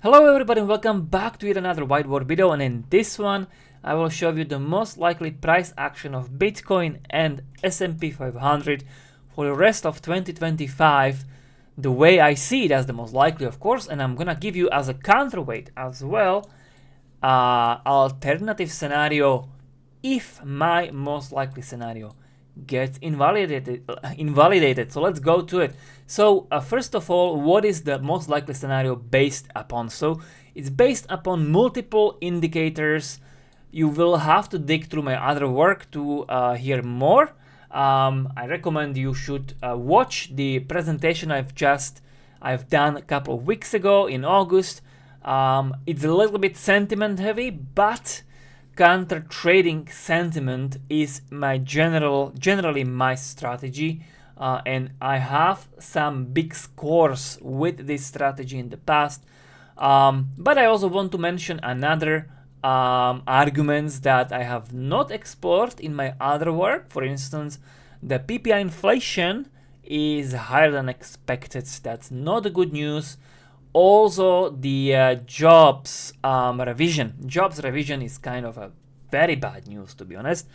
Hello everybody and welcome back to yet another whiteboard video, and in this one I will show you the most likely price action of Bitcoin and S&P 500 for the rest of 2025, the way I see it as the most likely, of course, and I'm gonna give you as a counterweight as well alternative scenario if my most likely scenario gets invalidated. So let's go to it. So first of all, what is the most likely scenario based upon? So it's based upon multiple indicators. You will have to dig through my other work to hear more. I recommend you should watch the presentation I've done a couple of weeks ago in August. It's a little bit sentiment heavy, but counter trading sentiment is generally my strategy, and I have some big scores with this strategy in the past. But I also want to mention another arguments that I have not explored in my other work. For instance, the PPI inflation is higher than expected. That's not a good news. Also, the jobs revision is kind of a very bad news, to be honest.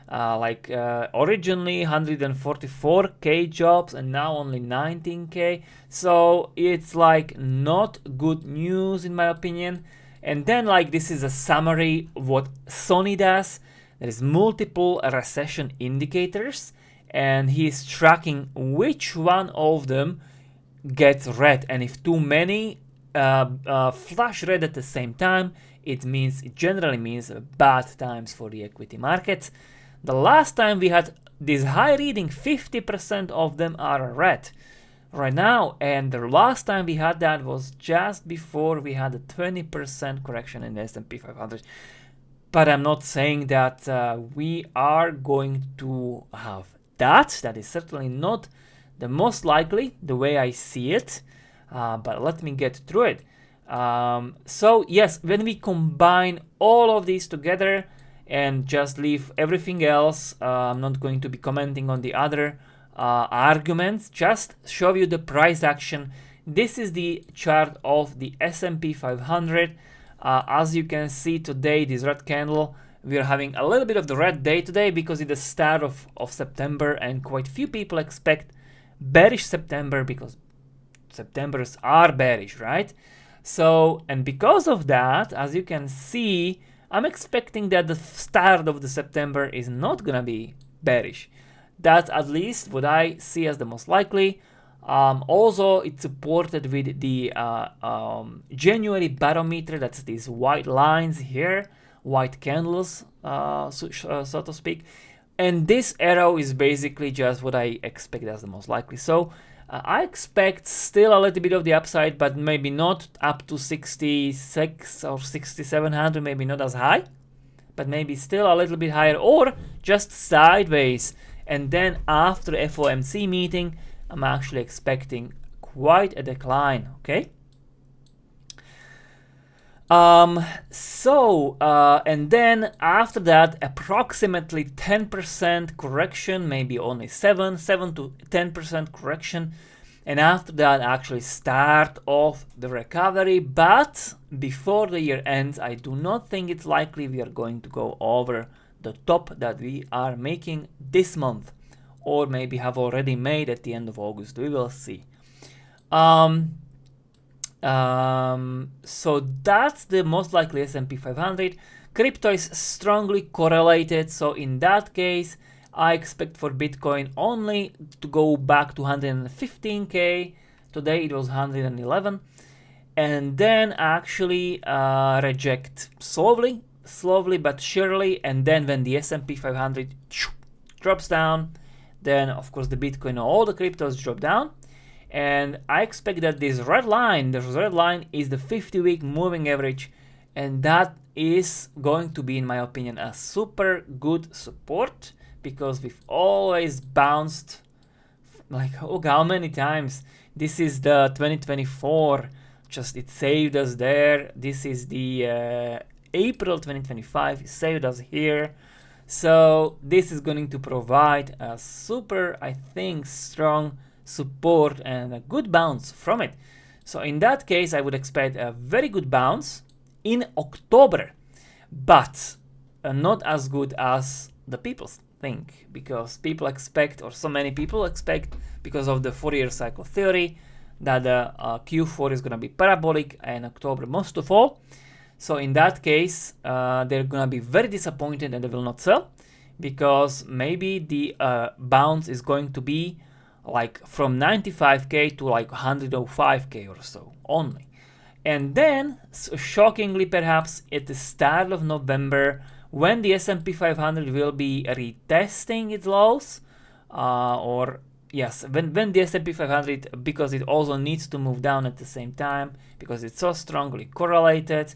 Originally 144k jobs and now only 19k. So it's like not good news in my opinion. And then this is a summary of what Sony does. There is multiple recession indicators, and he's tracking which one of them gets red, and if too many flash red at the same time, it generally means bad times for the equity markets. The last time we had this high reading, 50% of them are red right now, and the last time we had that was just before we had a 20% correction in the S&P 500. But I'm not saying that we are going to have that. That is certainly not the most likely, the way I see it, but let me get through it. So yes, when we combine all of these together and just leave everything else, I'm not going to be commenting on the other arguments, just show you the price action. This is the chart of the S&P 500. As you can see today, this red candle, we are having a little bit of the red day today because it's the start of September, and quite few people expect bearish September because Septembers are bearish, right? So, and because of that, as you can see, I'm expecting that the start of the September is not gonna be bearish. That's at least what I see as the most likely. Also, it's supported with the January barometer. That's these white lines here, white candles, so to speak. And this arrow is basically just what I expect as the most likely. So I expect still a little bit of the upside, but maybe not up to 66 or 6700, maybe not as high, but maybe still a little bit higher, or just sideways. And then after the FOMC meeting, I'm actually expecting quite a decline, okay? And then after that, approximately 10% correction, maybe only 7 to 10% correction. And after that, actually start of the recovery. But before the year ends, I do not think it's likely we are going to go over the top that we are making this month, or maybe have already made at the end of August. We will see. So that's the most likely S&P 500. Crypto is strongly correlated, so in that case, I expect for Bitcoin only to go back to 115k. Today it was 111, and then actually reject slowly but surely. And then when the S&P 500 drops down, then of course the Bitcoin and all the cryptos drop down. And I expect that this red line is the 50-week moving average, and that is going to be, in my opinion, a super good support, because we've always bounced how many times? This is the 2024, just it saved us there. This is the April 2025, it saved us here. So this is going to provide a super, I think, strong support and a good bounce from it. So in that case, I would expect a very good bounce in October, but not as good as the people think, because people expect, or so many people expect, because of the Fourier cycle theory, that the Q4 is going to be parabolic and October most of all. So in that case, they're going to be very disappointed and they will not sell, because maybe the bounce is going to be like from 95k to like 105k or so only. And then, shockingly perhaps, at the start of November, when the S&P 500 will be retesting its lows, when the S&P 500, because it also needs to move down at the same time, because it's so strongly correlated.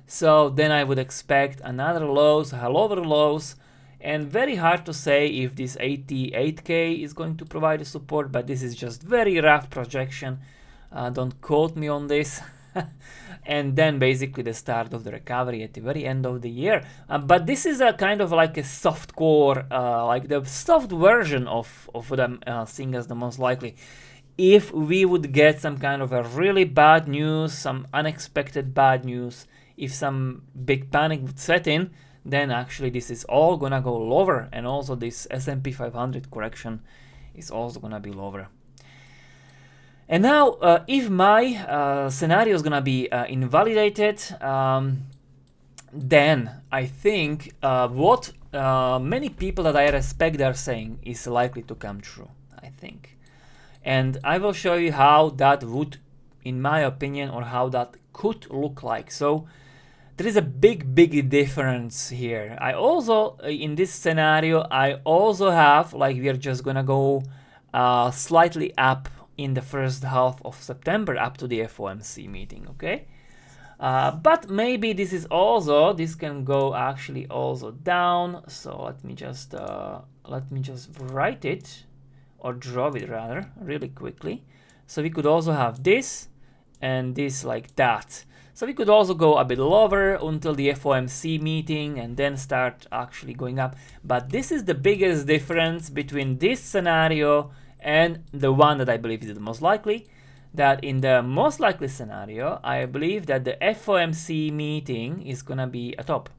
So then I would expect another lows, lower lows, and very hard to say if this 88k is going to provide a support, but this is just very rough projection. Don't quote me on this. And then basically the start of the recovery at the very end of the year. But this is a kind of like a soft core, like the soft version of what I'm seeing as the most likely. If we would get some kind of a really bad news, some unexpected bad news, if some big panic would set in, then actually this is all gonna go lower, and also this S&P 500 correction is also gonna be lower. And now, if my scenario is gonna be invalidated, then I think what many people that I respect are saying is likely to come true, I think. And I will show you how that would, in my opinion, or how that could look like. So there is a big difference here. I also, in this scenario, I also have, like, we are just gonna go slightly up in the first half of September up to the FOMC meeting, okay? But maybe this can go actually also down. So let me just write it, or draw it rather, really quickly. So we could also have this and this like that. So we could also go a bit lower until the FOMC meeting and then start actually going up. But this is the biggest difference between this scenario and the one that I believe is the most likely. That in the most likely scenario, I believe that the FOMC meeting is gonna be a top.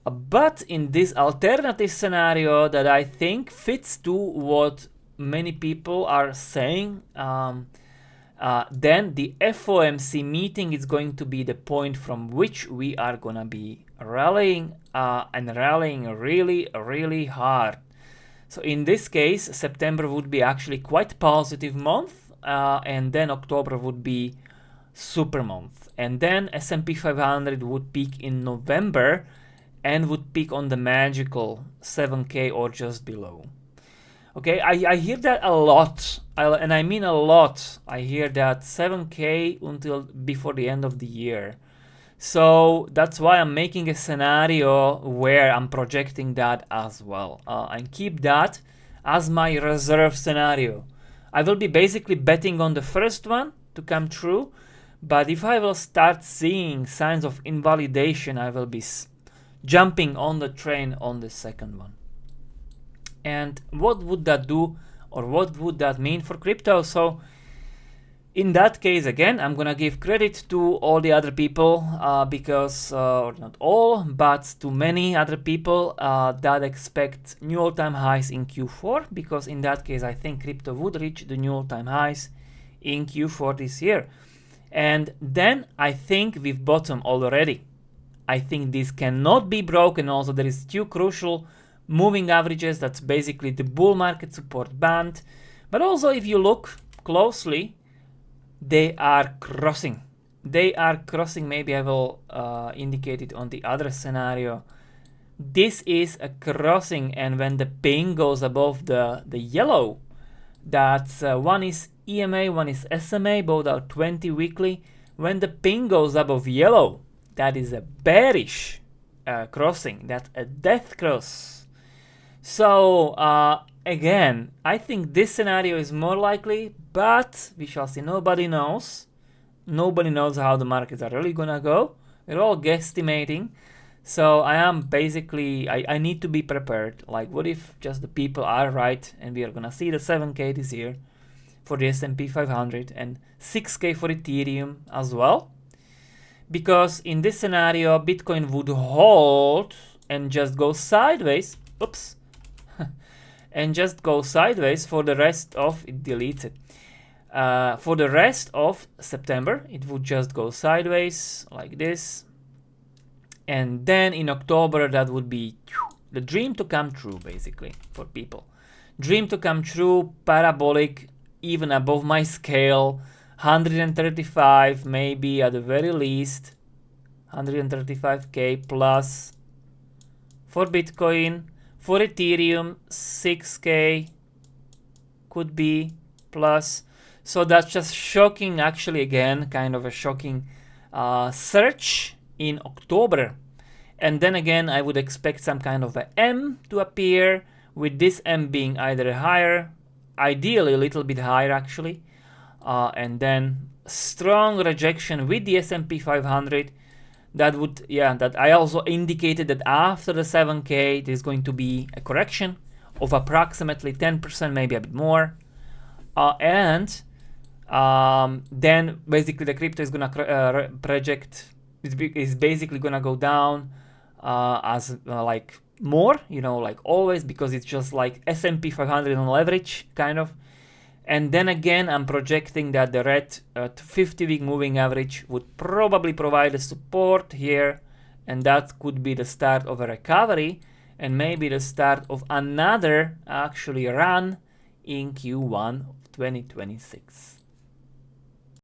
But in this alternative scenario that I think fits to what many people are saying, then the FOMC meeting is going to be the point from which we are gonna be rallying and rallying really hard. So in this case, September would be actually quite positive month, and then October would be super month. And then S&P 500 would peak in November and would peak on the magical 7k or just below. Okay, I hear that a lot, and I mean a lot. I hear that 7k until before the end of the year. So that's why I'm making a scenario where I'm projecting that as well, and keep that as my reserve scenario. I will be basically betting on the first one to come true, but if I will start seeing signs of invalidation, I will be jumping on the train on the second one. And what would that do, or what would that mean for crypto? So in that case, again, I'm gonna give credit to all the other people because, or not all, but to many other people that expect new all-time highs in Q4, because in that case, I think crypto would reach the new all-time highs in Q4 this year. And then I think we've bottomed already. I think this cannot be broken. Also, there is two crucial moving averages. That's basically the bull market support band. But also, if you look closely, they are crossing. They are crossing. Maybe I will indicate it on the other scenario. This is a crossing, and when the pink goes above the yellow, that's one is EMA, one is SMA, both are 20 weekly. When the pink goes above yellow, that is a bearish crossing. That's a death cross. So again, I think this scenario is more likely, but we shall see. Nobody knows. Nobody knows how the markets are really gonna go. We're all guesstimating. So I am basically, I need to be prepared. Like, what if just the people are right and we are gonna see the 7k this year? for the S&P 500 and 6K for Ethereum as well. Because in this scenario, Bitcoin would hold and just go sideways. Oops. And just go sideways for the rest of, it deletes it. For the rest of September, it would just go sideways like this. And then in October, that would be the dream to come true, basically, for people. Dream to come true, parabolic, even above my scale, 135 maybe at the very least, 135k plus for Bitcoin. For Ethereum, 6k could be plus. So that's just shocking, actually, again, kind of a shocking surge in October. And then again, I would expect some kind of a M to appear, with this M being either higher, ideally a little bit higher actually, and then strong rejection with the S&P 500. That would, yeah, that I also indicated that after the 7K, there's going to be a correction of approximately 10%, maybe a bit more. And then basically the crypto is gonna project, is basically gonna go down as like more, you know, like always, because it's just like S&P 500 on leverage kind of. And then again, I'm projecting that the red 50-week moving average would probably provide a support here, and that could be the start of a recovery and maybe the start of another actually run in Q1 of 2026.